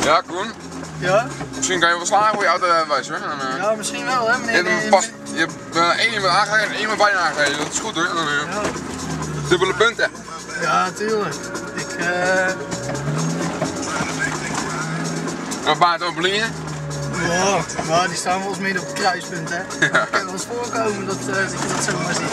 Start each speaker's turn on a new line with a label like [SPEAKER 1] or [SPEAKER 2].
[SPEAKER 1] Ja, Koen.
[SPEAKER 2] Ja?
[SPEAKER 1] Misschien kan je wel slagen voor je autorijbewijs hoor.
[SPEAKER 2] Ja, misschien wel hè meneer.
[SPEAKER 1] Je hebt één iemand aangereden en één iemand bijna aangereden. Dat is goed hoor.
[SPEAKER 2] Ja.
[SPEAKER 1] Dubbele punten.
[SPEAKER 2] Ja, tuurlijk.
[SPEAKER 1] Een paar trampolinen.
[SPEAKER 2] Ja, maar die staan volgens mij op het kruispunt hè. Ja. Het kan wel eens voorkomen dat je dat zomaar ziet.